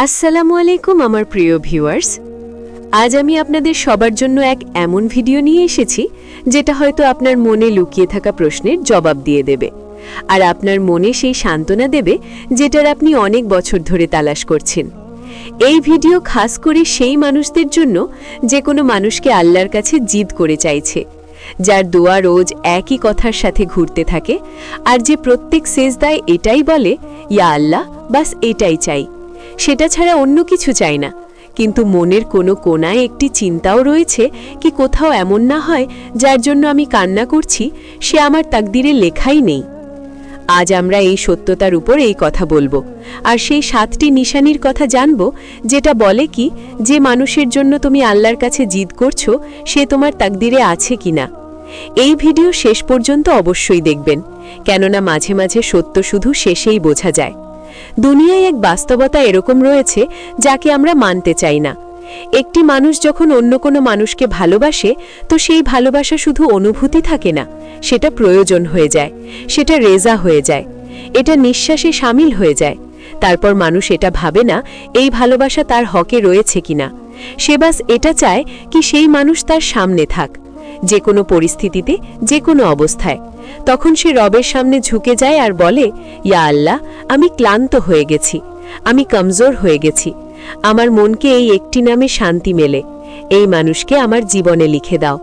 আসসালামু আলাইকুম আমার প্রিয় ভিউয়ার্স। আজ আমি আপনাদের সবার জন্য এক এমন ভিডিও নিয়ে এসেছি যেটা হয়তো আপনার মনে লুকিয়ে থাকা প্রশ্নের জবাব দিয়ে দেবে আর আপনার মনে সেই সান্ত্বনা দেবে যেটার আপনি অনেক বছর ধরে তালাশ করছেন। এই ভিডিও খাস করে সেই মানুষদের জন্য যে কোনো মানুষকে আল্লাহর কাছে জিদ করে চাইছে, যার দোয়া রোজ একই কথার সাথে ঘুরতে থাকে আর যে প্রত্যেক সেজদায় এটাই বলে, ইয়া আল্লাহ, বাস এটাই চাই, সেটা ছাড়া অন্য কিছু চাই না। কিন্তু মনের কোনো কোনায় একটি চিন্তাও রয়েছে কি কোথাও এমন না হয় যার জন্য আমি কান্না করছি সে আমার তাকদিরে লেখাই নেই। আজ আমরা এই সত্যতার উপর এই কথা বলবো আর সেই 7টি নিশানির কথা জানব যেটা বলে কি যে মানুষের জন্য তুমি আল্লাহর কাছে জিদ করছো সে তোমার তাকদিরে আছে কিনা। এই ভিডিও শেষ পর্যন্ত অবশ্যই দেখবেন, কেননা মাঝে মাঝে সত্য শুধু শেষেই বোঝা যায়। দুনিয়ায় এক বাস্তবতা এরকম রয়েছে যাকে আমরা মানতে চাই না। একটি মানুষ যখন অন্য কোনো মানুষকে ভালোবাসে তো সেই ভালোবাসা শুধু অনুভূতি থাকে না, সেটা প্রয়োজন হয়ে যায়, সেটা রেজা হয়ে যায়, এটা নিঃশ্বাসে শামিল হয়ে যায়। তারপর মানুষ এটা ভাবে না এই ভালোবাসা তার হকে রয়েছে কিনা, সে বাস এটা চায় কি সেই মানুষ তার সামনে থাক, যে কোনো পরিস্থিতিতে, যে কোনো অবস্থায়। তখন সে রবের সামনে ঝুঁকে যায় আর বলে, ইয়া আল্লাহ, আমি ক্লান্ত হয়ে গেছি, আমি কমজোর হয়ে গেছি, আমার মনকে এই একটি নামে শান্তি মেলে, এই মানুষকে আমার জীবনে লিখে দাও।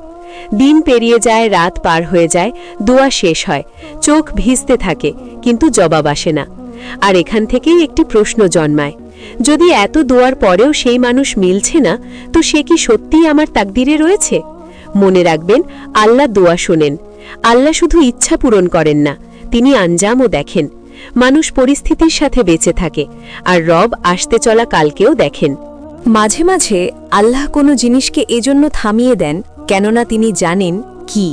দিন পেরিয়ে যায়, রাত পার হয়ে যায়, দোয়া শেষ হয়, চোখ ভিজতে থাকে, কিন্তু জবাব আসে না। আর এখান থেকেই একটি প্রশ্ন জন্মায়, যদি এত দোয়ার পরেও সেই মানুষ মিলছে না তো সে কি সত্যিই আমার তাকদিরে রয়েছে? মনে রাখবেন, আল্লাহ দোয়া শোনেন, আল্লাহ শুধু ইচ্ছা পূরণ করেন না, তিনি আঞ্জামও দেখেন। মানুষ পরিস্থিতির সাথে বেঁচে থাকে আর রব আসতে চলা কালকেও দেখেন। মাঝে মাঝে আল্লাহ কোনো জিনিসকে এজন্য থামিয়ে দেন কেননা তিনি জানেন কি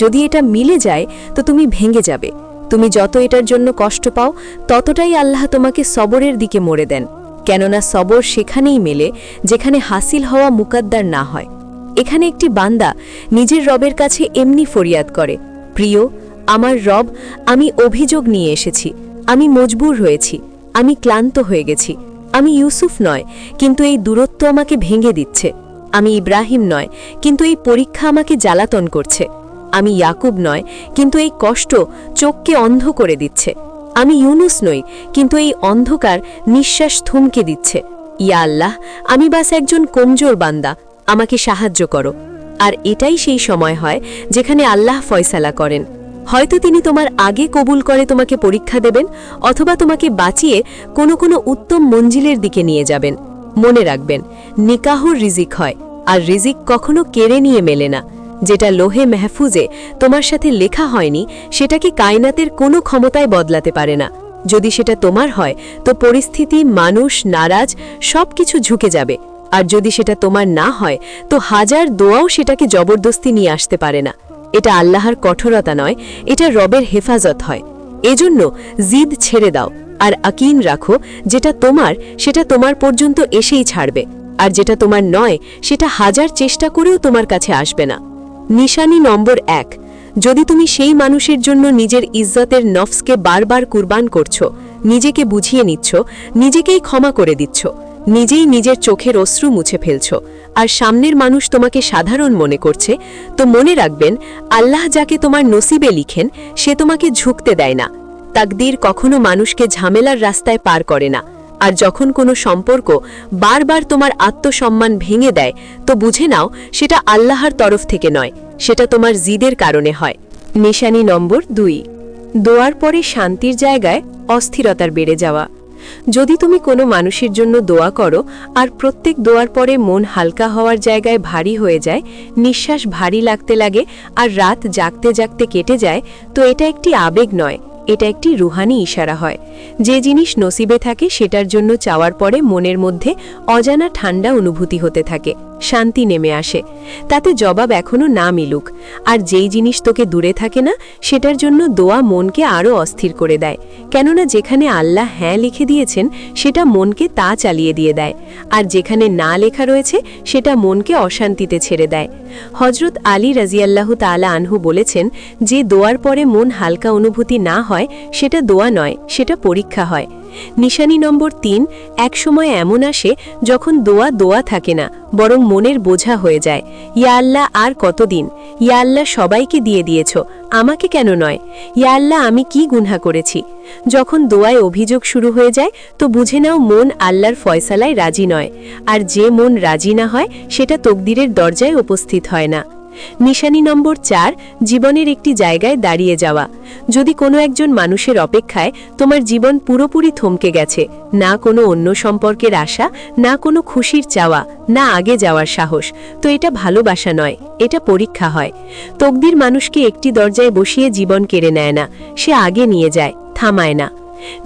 যদি এটা মিলে যায় তো তুমি ভেঙে যাবে। তুমি যত এটার জন্য কষ্ট পাও ততটাই আল্লাহ তোমাকে সবরের দিকে মোড়ে দেন, কেননা সবর সেখানেই মেলে যেখানে হাসিল হওয়া মুকদ্দার না হয়। এখানে একটি বান্দা নিজের রবের কাছে এমনি ফরিয়াদ করে, প্রিয় আমার রব, আমি অভিযোগ নিয়ে এসেছি, আমি মজবুর হয়েছি, আমি ক্লান্ত হয়ে গেছি, আমি ইউসুফ নয় কিন্তু এই দূরত্ব আমাকে ভেঙে দিচ্ছে, আমি ইব্রাহিম নয় কিন্তু এই পরীক্ষা আমাকে জ্বালাতন করছে, আমি ইয়াকুব নয় কিন্তু এই কষ্ট চোখকে অন্ধ করে দিচ্ছে, আমি ইউনুস নই কিন্তু এই অন্ধকার নিঃশ্বাস থমকে দিচ্ছে। ইয়া আল্লাহ, আমি বাস একজন কমজোর বান্দা, আমাকে সাহায্য করো। আর এটাই সেই সময় হয় যেখানে আল্লাহ ফয়সালা করেন। হয়তো তিনি তোমার আগে কবুল করে তোমাকে পরীক্ষা দেবেন, অথবা তোমাকে বাঁচিয়ে কোনো কোনো উত্তম মঞ্জিলের দিকে নিয়ে যাবেন। মনে রাখবেন, নিকাহর রিজিক হয় আর রিজিক কখনো কেড়ে নিয়ে মেলে না। যেটা লোহে মেহফুজে তোমার সাথে লেখা হয়নি সেটাকে কায়নাতের কোনো ক্ষমতায় বদলাতে পারে না। যদি সেটা তোমার হয় তো পরিস্থিতি, মানুষ, নারাজ সব কিছু ঝুঁকে যাবে, আর যদি সেটা তোমার না হয় তো হাজার দোয়াও সেটাকে জবরদস্তি নিয়ে আসতে পারে না। এটা আল্লাহর কঠোরতা নয়, এটা রবের হেফাজত হয়। এজন্য জিদ ছেড়ে দাও আর আকিন রাখো, যেটা তোমার সেটা তোমার পর্যন্ত এসেই ছাড়বে, আর যেটা তোমার নয় সেটা হাজার চেষ্টা করেও তোমার কাছে আসবে না। নিশানি নম্বর 1, যদি তুমি সেই মানুষের জন্য নিজের ইজ্জতের নফসকে বারবার কুরবান করছো, নিজেকে বুঝিয়ে নিচ্ছ, নিজেকেই ক্ষমা করে দিচ্ছ, নিজেই নিজের চোখের অশ্রু মুছে ফেলছ, আর সামনের মানুষ তোমাকে সাধারণ মনে করছে, তো মনে রাখবেন, আল্লাহ যাকে তোমার নসিবে লিখেন সে তোমাকে ঝুঁকতে দেয় না। তাকদীর কখনো মানুষকে ঝামেলার রাস্তায় পার করে না। আর যখন কোনো সম্পর্ক বারবার তোমার আত্মসম্মান ভেঙে দেয় তো বুঝে নাও সেটা আল্লাহর তরফ থেকে নয়, সেটা তোমার জিদের কারণে হয়। নিশানি নম্বর 2, দোয়ার পরে শান্তির জায়গায় অস্থিরতার বেড়ে যাওয়া। যদি তুমি কোনো মানুষের জন্য দোয়া করো আর প্রত্যেক দোয়ার পরে মন হালকা হওয়ার জায়গায় ভারী হয়ে যায়, নিঃশ্বাস ভারী লাগতে লাগে আর রাত জাগতে জাগতে কেটে যায়, তো এটা একটি আবেগ নয়, এটা একটি রুহানি ইশারা হয়। যে জিনিস নসিবে থাকে সেটার জন্য চাওয়ার পরে মনের মধ্যে অজানা ঠান্ডা অনুভূতি হতে থাকে, শান্তি নেমে আসে, তাতে জবাব এখনো না মিলুক। আর যেই জিনিস তোকে দূরে থাকে না সেটার জন্য দোয়া মনকে আরও অস্থির করে দেয়, কেননা যেখানে আল্লাহ হ্যাঁ লিখে দিয়েছেন সেটা মনকে তা চালিয়ে দিয়ে দেয়, আর যেখানে না লেখা রয়েছে সেটা মনকে অশান্তিতে ছেড়ে দেয়। হজরত আলী রাজিয়াল্লাহু তাআলা আনহু বলেছেন, যে দোয়ার পরে মন হালকা অনুভূতি না হয় হয় সেটা দোয়া নয়, সেটা পরীক্ষা হয়। নিশানি নম্বর 3, এক সময় এমন আসে যখন দোয়া থাকে না, বরং মনের বোঝা হয়ে যায়। ইয়া আল্লাহ, আর কতদিন? ইয়া আল্লাহ, সবাইকে দিয়ে দিয়েছ, আমাকে কেন নয়? ইয়া আল্লাহ, আমি কি গুনাহ করেছি? যখন দোয়ায় অভিযোগ শুরু হয়ে যায় তো বুঝে নাও মন আল্লাহর ফয়সালায় রাজি নয়, আর যে মন রাজি না হয় সেটা তকদিরের দরজায় উপস্থিত হয় না। নিশানি নম্বর 4, জীবনের একটি জায়গায় দাঁড়িয়ে যাওয়া। যদি কোনো একজন মানুষের অপেক্ষায় তোমার জীবন পুরোপুরি থমকে গেছে, না কোনো অন্য সম্পর্কের আশা, না কোনো খুশির চাওয়া, না আগে যাওয়ার সাহস, তো এটা ভালোবাসা নয়, এটা পরীক্ষা হয়। তকদির মানুষকে একটি দরজায় বসিয়ে জীবন কেড়ে নেয় না, সে আগে নিয়ে যায়, থামায় না।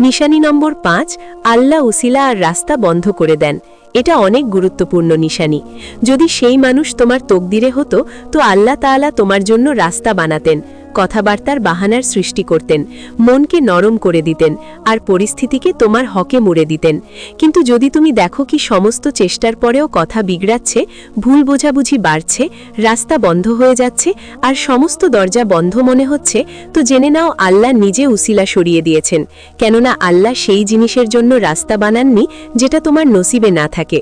নিশানি নম্বর 5, আল্লাহ উসিলা আর রাস্তা বন্ধ করে দেন। এটা অনেক গুরুত্বপূর্ণ নিশানি। যদি সেই মানুষ তোমার তকদিরে হতো তো আল্লাহ তাআলা তোমার জন্য রাস্তা বানাতেন, কথাবার্তার বাহানার সৃষ্টি করতেন, মনকে নরম করে দিতেন, আর পরিস্থিতিকে তোমার হকে মুড়ে দিতেন। কিন্তু যদি তুমি দেখো কি সমস্ত চেষ্টার পরেও কথা বিগড়াচ্ছে, ভুল বোঝাবুঝি বাড়ছে, রাস্তা বন্ধ হয়ে যাচ্ছে, আর সমস্ত দরজা বন্ধ মনে হচ্ছে, তো জেনে নাও আল্লাহ নিজে উসিলা সরিয়ে দিয়েছেন। কেননা আল্লাহ সেই জিনিসের জন্য রাস্তা বানাননি যেটা তোমার নসিবে না থাকে।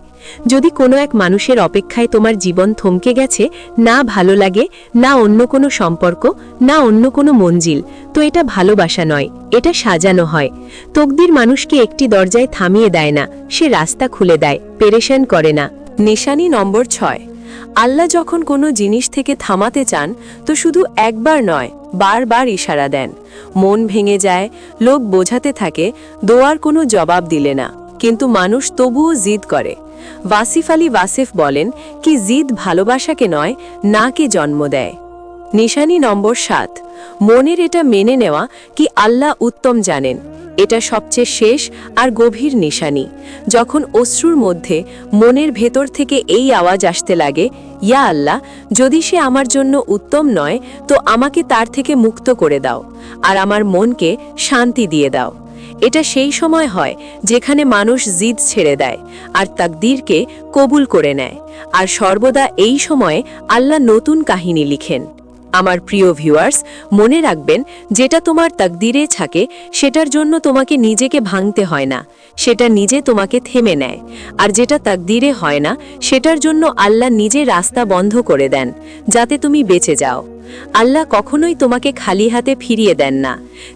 যদি কোনো এক মানুষের অপেক্ষায় তোমার জীবন থমকে গেছে, না ভালো লাগে, না অন্য কোনো সম্পর্ক, না অন্য কোনো মঞ্জিল, তো এটা ভালোবাসা নয়, এটা সাজানো হয়। তকদির মানুষকে একটি দরজায় থামিয়ে দেয় না, সে রাস্তা খুলে দেয়, পেরেশান করে না। নিশানি নম্বর 6, আল্লাহ যখন কোনো জিনিস থেকে থামাতে চান তো শুধু একবার নয়, বারবার ইশারা দেন। মন ভেঙে যায়, লোক বোঝাতে থাকে, দোয়ার কোনো জবাব দিলে না, কিন্তু মানুষ তবুও জিদ করে। ওয়াসিফ আলী ওয়াসিফ বলেন কি জিদ ভালোবাসাকে নয়, নাকে জন্ম দেয়। নিশানি নম্বর 7, মনের এটা মেনে নেওয়া কি আল্লাহ উত্তম জানেন। এটা সবচেয়ে শেষ আর গভীর নিশানি। যখন অশ্রুর মধ্যে মনের ভেতর থেকে এই আওয়াজ আসতে লাগে, ইয়া আল্লাহ, যদি সে আমার জন্য উত্তম নয় তো আমাকে তার থেকে মুক্ত করে দাও, আর আমার মনকে শান্তি দিয়ে দাও। এটা সেই সময় হয় যেখানে মানুষ জিদ ছেড়ে দেয় আর তাকদীরকে কবুল করে নেয়, আর সর্বদা এই সময়ে আল্লাহ নতুন কাহিনী লিখেন। আমার প্রিয় ভিউয়ার্স, মনে রাখবেন, যেটা তোমার তাকদীরে থাকে সেটার জন্য তোমাকে নিজেকে ভাঙতে হয় না, সেটা নিজে তোমাকে থেমে নেয়। আর যেটা তাকদীরে হয় না সেটার জন্য আল্লাহ নিজে রাস্তা বন্ধ করে দেন যাতে তুমি বেঁচে যাও। আল্লাহ কখনোই তোমাকে খালি হাতে ফিরিয়ে দেন না,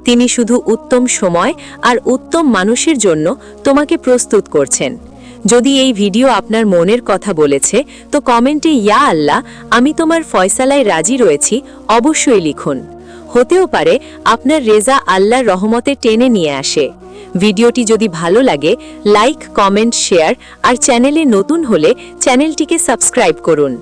তিনি শুধু উত্তম সময় আর উত্তম মানুষের জন্য তোমাকে প্রস্তুত করছেন। যদি এই ভিডিও আপনার মনের কথা বলেছে তো কমেন্টে ইয়া আল্লাহ, আমি তোমার ফয়সালায় রাজি রয়েছি অবশ্যই লিখুন। হতেও পারে আপনার রেজা আল্লাহর রহমতে টেনে নিয়ে আসে। ভিডিওটি যদি ভালো লাগে লাইক, কমেন্ট, শেয়ার, আর চ্যানেলে নতুন হলে চ্যানেলটিকে সাবস্ক্রাইব করুন।